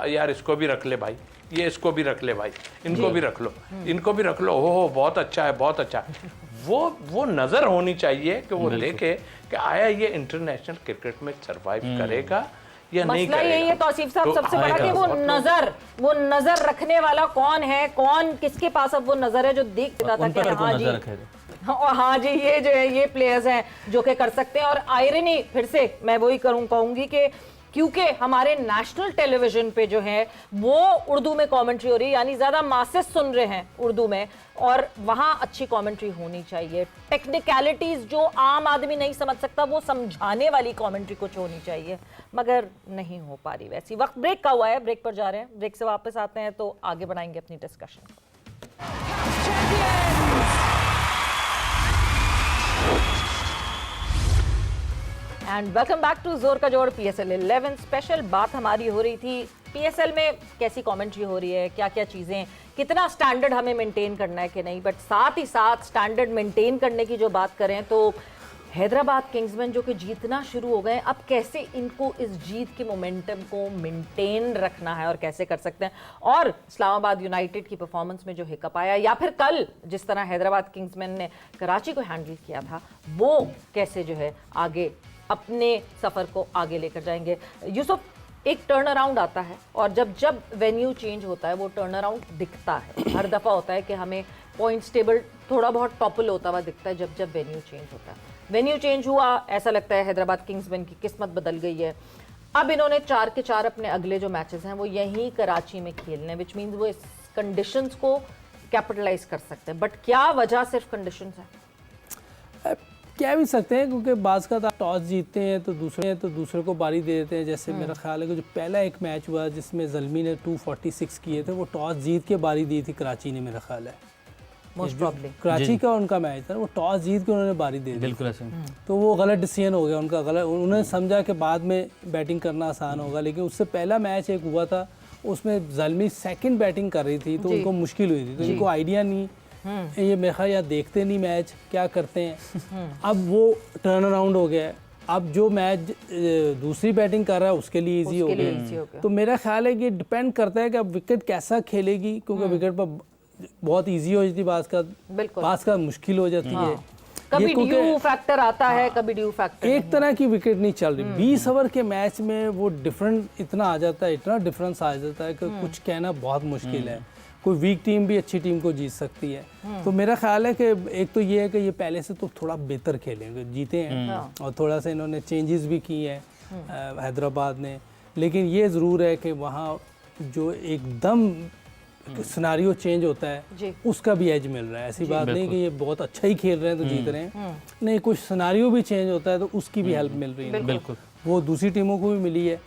यार इसको भी रख ले भाई, ये इसको भी रख ले भाई, इनको भी रख लो, इनको भी रख लो, हो बहुत अच्छा है, बहुत अच्छा है। वो नज़र होनी चाहिए कि वो देखे कि आया ये इंटरनेशनल क्रिकेट में सरवाइव करेगा या नहीं करेगा। यही है तौसीफ साहब, सबसे बड़ा कि वो नजर रखने वाला कौन है, कौन किसके पास अब वो नजर है जो देख देता था कि हाँ जी ये जो है ये प्लेयर्स हैं जो कि कर सकते हैं। और आयरनी फिर से मैं वही कहूंगी कि क्योंकि हमारे नेशनल टेलीविजन पे जो है वो उर्दू में कमेंट्री हो रही है, यानी ज़्यादा मासेस सुन रहे हैं उर्दू में, और वहाँ अच्छी कमेंट्री होनी चाहिए। टेक्निकलिटीज़ जो आम आदमी नहीं समझ सकता वो समझाने वाली कमेंट्री कुछ होनी चाहिए, मगर नहीं हो पा रही वैसी। वक्त ब्रेक का हुआ है, ब्रेक पर जा रहे हैं, ब्रेक से वापस आते हैं तो आगे बढ़ाएंगे अपनी discussion. And welcome back to Jor का जोड़ PSL 11 स्पेशल। बात हमारी हो रही थी PSL में कैसी कमेंट्री हो रही है, क्या क्या चीज़ें, कितना स्टैंडर्ड हमें मेंटेन करना है कि नहीं, बट साथ ही साथ स्टैंडर्ड मेंटेन करने की जो बात करें तो हैदराबाद किंग्समैन जो कि जीतना शुरू हो गए, अब कैसे इनको इस जीत के मोमेंटम को मेंटेन रखना है और कैसे कर सकते हैं, और इस्लामाबाद यूनाइटेड की परफॉर्मेंस में जो हिकअप आया, या फिर कल जिस तरह हैदराबाद किंग्समैन ने कराची को हैंडल किया था, वो कैसे जो है आगे अपने सफ़र को आगे लेकर जाएंगे। यूसुफ, एक टर्न अराउंड आता है और जब वेन्यू चेंज होता है वो टर्न अराउंड दिखता है। हर दफ़ा होता है कि हमें पॉइंट्स टेबल थोड़ा बहुत टॉपल होता हुआ दिखता है जब वेन्यू चेंज होता है। वेन्यू चेंज हुआ, ऐसा लगता है हैदराबाद किंग्समैन की किस्मत बदल गई है। अब इन्होंने 4 के 4 अपने अगले जो मैचेस हैं वो यहीं कराची में खेलने, विच मीन्स वो इस कंडीशंस को कैपिटलाइज कर सकते हैं। बट क्या वजह सिर्फ कंडीशंस है? कह भी सकते हैं, क्योंकि बाज़ का टॉस जीतते हैं तो दूसरे को बारी दे देते हैं। जैसे मेरा ख्याल है कि जो पहला एक मैच हुआ जिसमें ज़ल्मी ने 246 किए थे, वो टॉस जीत के बारी दी थी कराची ने, मेरा ख्याल है मोस्ट प्रॉब्ली कराची का उनका मैच था, वो टॉस जीत के उन्होंने बारी दे दी। बिल्कुल ऐसे। तो वो गलत डिसीजन हो गया उनका, गलत। उन्होंने समझा कि बाद में बैटिंग करना आसान होगा, लेकिन उससे पहला मैच एक हुआ था उसमें ज़ालिमी सेकंड बैटिंग कर रही थी तो उनको मुश्किल हुई थी, तो इनको आइडिया नहीं, ये मेरे ख्याल यार देखते नहीं मैच क्या करते हैं। अब वो टर्न अराउंड हो गया है, अब जो मैच दूसरी बैटिंग कर रहा है उसके लिए इजी हो गया। तो मेरा ख्याल है कि डिपेंड करता है कि अब विकेट कैसा खेलेगी, क्योंकि विकेट पर बहुत इजी हो जाती है, बास का मुश्किल हो जाती है। कभी ड्यू फैक्टर आता है, कभी ड्यू फैक्टर एक तरह की विकेट नहीं चल रही। 20 ओवर के मैच में वो डिफरेंट इतना आ जाता है, इतना डिफरेंस आ जाता है कि कुछ कहना बहुत मुश्किल है। कोई वीक टीम भी अच्छी टीम को जीत सकती है। तो मेरा ख्याल है कि एक तो ये है कि ये पहले से तो थोड़ा बेहतर खेलेंगे, जीते हैं और थोड़ा सा इन्होंने चेंजेस भी किए हैं हैदराबाद ने। लेकिन ये ज़रूर है कि वहाँ जो एकदम सिनारियो चेंज होता है उसका भी एज मिल रहा है। ऐसी बात नहीं कि ये बहुत अच्छा ही खेल रहे हैं तो जीत रहे हैं, नहीं, कुछ सिनारियो भी चेंज होता है तो उसकी भी हेल्प मिल रही है। बिल्कुल, वो दूसरी टीमों को भी मिली है,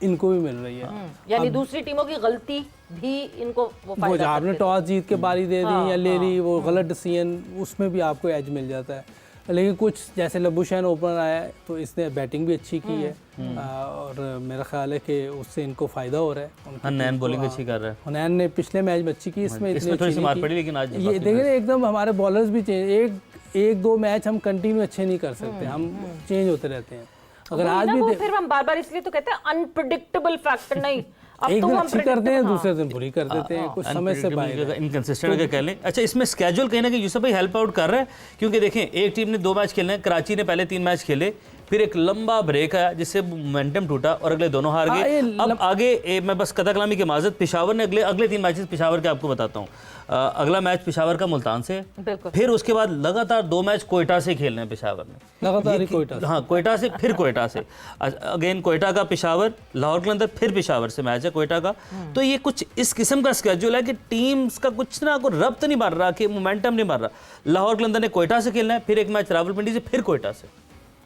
इनको भी मिल रही है। यानी दूसरी टीमों की गलती भी इनको वो आपने टॉस जीत के बारी दे दी या ले ली, वो गलत डिसीजन, उसमें भी आपको एज मिल जाता है। लेकिन कुछ जैसे लबुशैन ओपनर आया है तो इसने बैटिंग भी अच्छी की है और मेरा ख्याल है कि उससे इनको फ़ायदा हो रहा है। हनैन बॉलिंग अच्छी कर रहा है, हनैन ने पिछले मैच में अच्छी की, इसमें थोड़ी सी मार पड़ी, लेकिन आज ये देखिए एकदम हमारे बॉलर्स भी चेंज, एक दो मैच हम कंटिन्यू अच्छे नहीं कर सकते, हम चेंज होते रहते हैं। अगर आज भी फिर हम बार-बार इसलिए तो कहते हैं अनप्रेडिक्टेबल फैक्टर नहीं, एक दिन अच्छी करते हैं, दूसरे दिन बुरी कर देते हैं, कुछ समय से बाहर इनकंसिस्टेंट का कह लें। अच्छा, इसमें स्केड्यूल कहीं ना कहीं यूसुफ भाई हेल्प आउट कर रहा है, क्योंकि देखें एक टीम ने 2 मैच खेलने हैं, कराची ने पहले 3 मैच खेले, फिर एक लंबा ब्रेक आया जिससे मोमेंटम टूटा और अगले दोनों हार गए। अब आगे मैं बस कथा कलामी की माजत, पेशावर ने अगले 3 मैचेस पेशावर के आपको बताता हूँ। अगला मैच पेशावर का मुल्तान से, फिर उसके बाद लगातार 2 मैच कोयटा से खेलने हैं पेशावर ने, लगातार कोयटा, हाँ कोयटा से, फिर कोयटा से, अगेन कोयटा का पेशावर, लाहौर के अंदर फिर पेशावर से मैच है कोयटा का। तो ये कुछ इस किस्म का स्केड्यूल है कि टीम्स का कुछ ना कोई रब्त नहीं बन रहा, कि मोमेंटम नहीं बन रहा। लाहौर के अंदर ने कोयटा से खेलना है, फिर एक मैच रावलपिंडी से, फिर कोयटा से।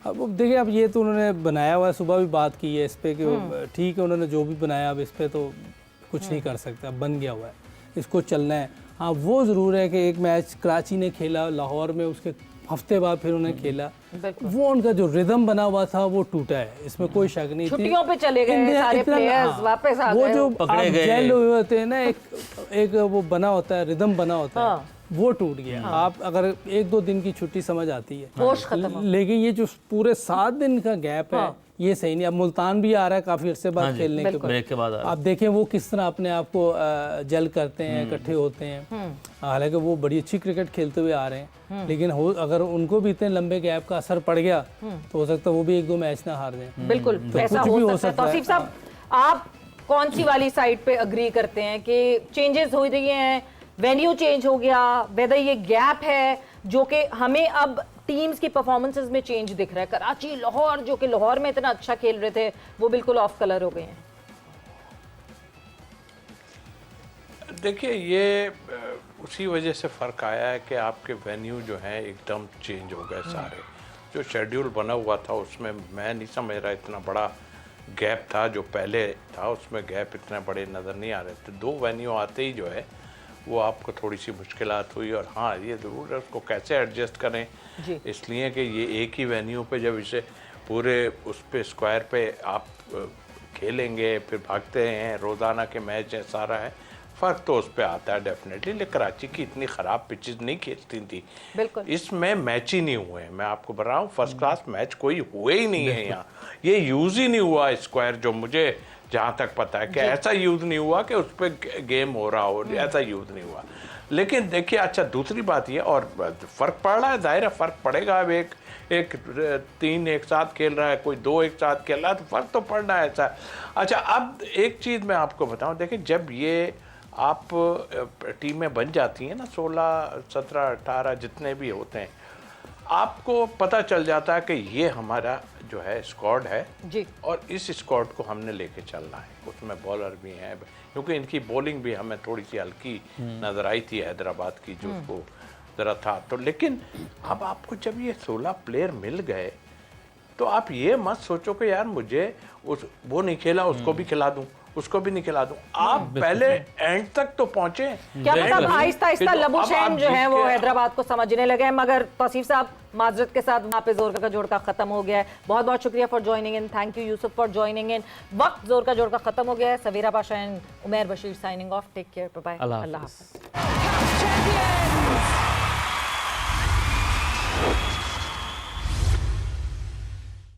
अब देखिए, अब ये तो उन्होंने बनाया हुआ है, सुबह भी बात की है इस पे कि ठीक है उन्होंने जो भी बनाया, अब इस पे तो कुछ नहीं कर सकता, बन गया हुआ है, इसको चलना है। हाँ वो ज़रूर है कि एक मैच कराची ने खेला लाहौर में, उसके हफ्ते बाद फिर उन्होंने खेला, वो उनका जो रिदम बना हुआ था वो टूटा है, इसमें कोई शक नहीं। छुट्टियों पे चले गए सारे प्लेयर्स, वापस आ गए, वो जो जेल हुए होते हैं ना, एक वो बना होता है, रिदम बना होता है, वो टूट गया। आप अगर 1-2 दिन की छुट्टी समझ आती है, लेकिन ये जो पूरे 7 दिन का गैप है ये सही नहीं। अब मुल्तान भी आ रहा है काफ़ी अरसे बाद खेलने के बाद, आप देखें वो किस तरह अपने आप को जल करते हैं, इकट्ठे होते हैं। हालांकि वो बड़ी अच्छी क्रिकेट खेलते हुए आ रहे हैं, लेकिन अगर उनको भी इतने लंबे गैप का असर पड़ गया तो हो सकता है वो भी 1-2 मैच ना हार दें। बिल्कुल ऐसा हो सकता है। तौसीफ साहब, आप कौन सी वाली साइड पे अग्री करते हैं कि चेंजेस हो रही हैं, वेन्यू चेंज हो गया, वेदर ये गैप है जो कि हमें अब टीम्स की परफॉर्मेंसेस में चेंज दिख रहा है? कराची, लाहौर, जो कि लाहौर में इतना अच्छा खेल रहे थे, वो बिल्कुल ऑफ कलर हो गए हैं। देखिए, ये उसी वजह से फ़र्क आया है कि आपके वेन्यू जो हैं एकदम चेंज हो गए सारे। जो शेड्यूल बना हुआ था उसमें मैं नहीं समझ रहा इतना बड़ा गैप था, जो पहले था उसमें गैप इतने बड़े नज़र नहीं आ रहे थे। 2 वेन्यू आते ही जो है वो आपको थोड़ी सी मुश्किलात हुई। और हाँ, ये ज़रूर है उसको कैसे एडजस्ट करें, इसलिए कि ये एक ही वेन्यू पे जब इसे पूरे उस पे स्क्वायर पे आप खेलेंगे, फिर भागते हैं, रोज़ाना के मैच है, सारा है, फ़र्क तो उस पर आता है डेफिनेटली। लेकिन कराची की इतनी ख़राब पिचेस नहीं खेलती थी, इसमें मैच ही नहीं हुए। मैं आपको बता रहा हूँ, फर्स्ट क्लास मैच कोई हुए ही नहीं है यहाँ। ये यूज़ ही नहीं हुआ स्क्वायर, जो मुझे जहाँ तक पता है कि ऐसा यूज़ नहीं हुआ कि उस पर गेम हो रहा हो, ऐसा यूज़ नहीं हुआ। लेकिन देखिए, अच्छा दूसरी बात ये, और फ़र्क पड़ रहा है, ज़ाहिर है फ़र्क पड़ेगा। अब एक 3 एक साथ खेल रहा है, कोई 2 एक साथ खेल रहा है, तो फ़र्क तो पड़ना है ऐसा। अच्छा, अब एक चीज़ मैं आपको बताऊँ, देखिए जब ये आप टीमें बन जाती हैं ना, 16, 17, 18 जितने भी होते हैं, आपको पता चल जाता है कि ये हमारा जो है स्क्वाड है जी, और इस स्क्वाड को हमने लेके चलना है। उसमें बॉलर भी हैं, क्योंकि इनकी बॉलिंग भी हमें थोड़ी सी हल्की नज़र आई थी हैदराबाद की, जो उसको ज़रा था तो। लेकिन अब आपको जब ये 16 प्लेयर मिल गए तो आप ये मत सोचो कि यार मुझे वो नहीं खेला उसको भी खिला दूं, उसको भी नहीं खिला दूं। आप पहले एंड तक तो पहुंचे। क्या पता आहिस्ता आहिस्ता लबुशैन जो है वो हैदराबाद को समझने लगे। मगर तौसीफ साहब, माजरत के साथ वहाँ पे जोर का जोड़ का खत्म हो गया है। बहुत बहुत शुक्रिया for joining in, thank you Yusuf for joining in. वक्त जोर का जोड़ का खत्म हो गया है। Sawera Pasha and Umair Bashir signing off. Take care, bye bye, अल्लाह अल्लाह हाफ़िज़। हाफ़िज़।